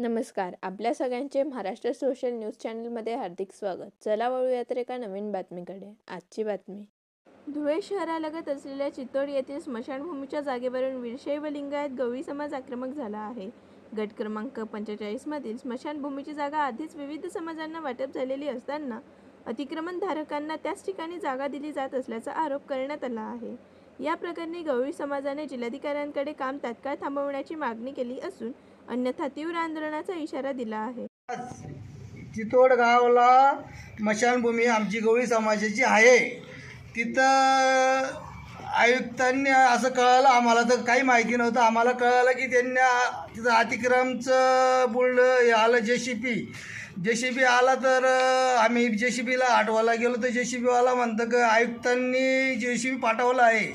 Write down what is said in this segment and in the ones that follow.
नमस्कार. आपल्या सगळ्यांचे महाराष्ट्र सोशल न्यूज चॅनलमध्ये हार्दिक स्वागत. चला वळूयात एका नवीन बातमीकडे. आजची बातमी. धुळे शहरालगत असलेल्या चितोड येथील स्मशानभूमीच्या जागेवरून वीरशैव लिंगायत गवळी समाज आक्रमक झाला आहे. गट क्रमांक 45 मधील स्मशानभूमीची जागा आधीच विविध समाजांना वाटप झालेली असताना अतिक्रमणधारकांना त्याच ठिकाणी जागा दिली जात असल्याचा आरोप करण्यात आला आहे. या प्रकरणी गवळी समाजाने जिल्हाधिकाऱ्यांकडे काम तात्काळ थांबवण्याची मागणी केली असून अन्यथा तीव्र आंदोलनाचा इशारा दिला आहे. चितोड गावाला स्मशानभूमी आमची गवळी समाजाची आहे. तिथं आयुक्तांनी असं कळलं, आम्हाला तर काही माहिती नव्हतं. आम्हाला कळलं की त्यांनी तिथं अतिक्रमचं बोललं आलं JCB आला. तर आम्ही JCBला आठवायला गेलो तर JCBवाला म्हणतं की आयुक्तांनी JCB पाठवला आहे.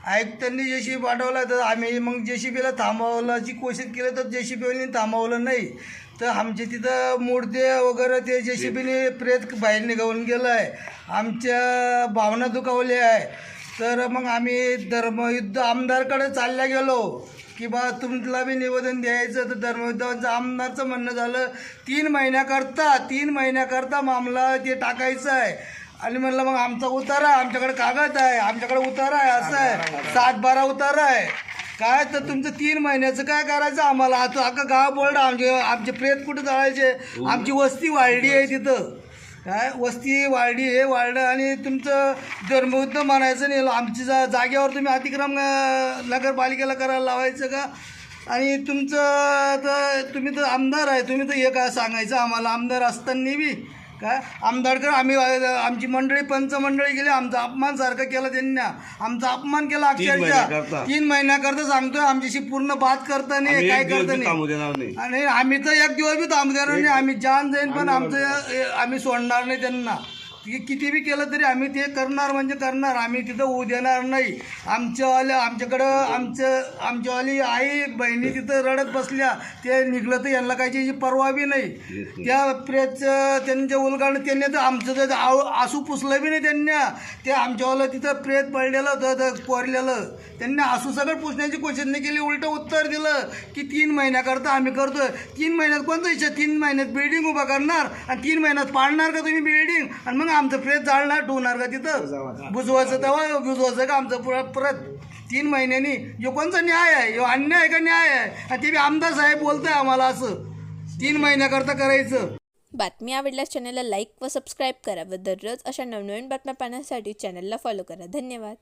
आयुक्तांनी JCB पाठवला तर आम्ही मग JCBला थांबवण्याची कोशिश केली तर JCBने थांबवलं नाही. तर आमचे तिथं मूर्ती वगैरे ते JCBने प्रेत बाहेर निघून गेलं आहे. आमच्या भावना दुखावल्या आहे. तर मग आम्ही धर्मयुद्ध आमदारकडे चालल्या गेलो की बा तुमला बी निवेदन द्यायचं. तर धर्मयुद्धाचं आमदारचं म्हणणं झालं 3 महिन्याकरता मामला ते टाकायचं आहे. आणि म्हणलं मग आमचा उतारा, आमच्याकडे कागद आहे, आमच्याकडे उतारा आहे, असं आहे 7-12 उतारा आहे काय. तर तुमचं 3 महिन्याचं काय करायचं आम्हाला? आता अख्खं गाव बोलडं आमचे प्रेत कुठं जाळायचे? आमची वस्ती वाढली आहे तिथं काय, वस्ती वाढली हे वाढलं. आणि तुमचं धर्मयुद्ध म्हणायचं नाही. आमची जागेवर तुम्ही अतिक्रम नगरपालिकेला करायला लावायचं का? आणि तुमचं तर तुम्ही तर आमदार आहे, तुम्ही तर हे काय सांगायचं आम्हाला? आमदार असताना बी काय आमदारकडे आमची मंडळी पंचमंडळी गेली, आमचा अपमान सारखं केलं त्यांनी. आमचा अपमान केला अक्षरशः. 3 महिन्याकरता सांगतोय, आमच्याशी पूर्ण बात करता नाही, काय करता नाही. आणि आम्ही तर एक दिवस बी थांबू देणार नाही. आम्ही जान जाईन पण आम्ही सोडणार नाही त्यांना. किती बी केलं तरी आम्ही ते करणार म्हणजे करणार. आम्ही तिथं होऊ देणार नाही. आमच्यावाली आई बहिणी तिथं रडत बसल्या. ते निघलं तर यांना कायची परवा बी नाही. त्या प्रेतचं त्यांच्या उलगाडणं त्यांनी तर आमचं तर आसू पुसलं बी नाही त्यांनी. ते आमच्यावालं तिथं प्रेत पडलेलं होतं कोरलेलं, त्यांनी आसू सगळं पुसण्याची कोशिश नाही केली. उलटं उत्तर दिलं की 3 महिन्याकरता आम्ही करतोय. 3 महिन्यात कोणतं इच्छा? 3 महिन्यात बिल्डिंग उभा करणार आणि 3 महिन्यात पाडणार का तुम्ही बिल्डिंग? आणि मग आमचं प्रेत जाळणार ठेवणार का तिथं? बुजवायचं तेव्हा बुजवायचं का आमचं परत 3 महिन्यांनी? जो कोणचा न्याय आहे? जो अन्याय आहे का न्याय आहे? आणि ते बी आमदार साहेब बोलतोय आम्हाला असं 3 महिन्याकरता करायचं. बातमी आवडल्यास चॅनलला लाईक व सबस्क्राईब करा व दररोज अशा नवनवीन बातम्या पाहण्यासाठी चॅनलला फॉलो करा. धन्यवाद.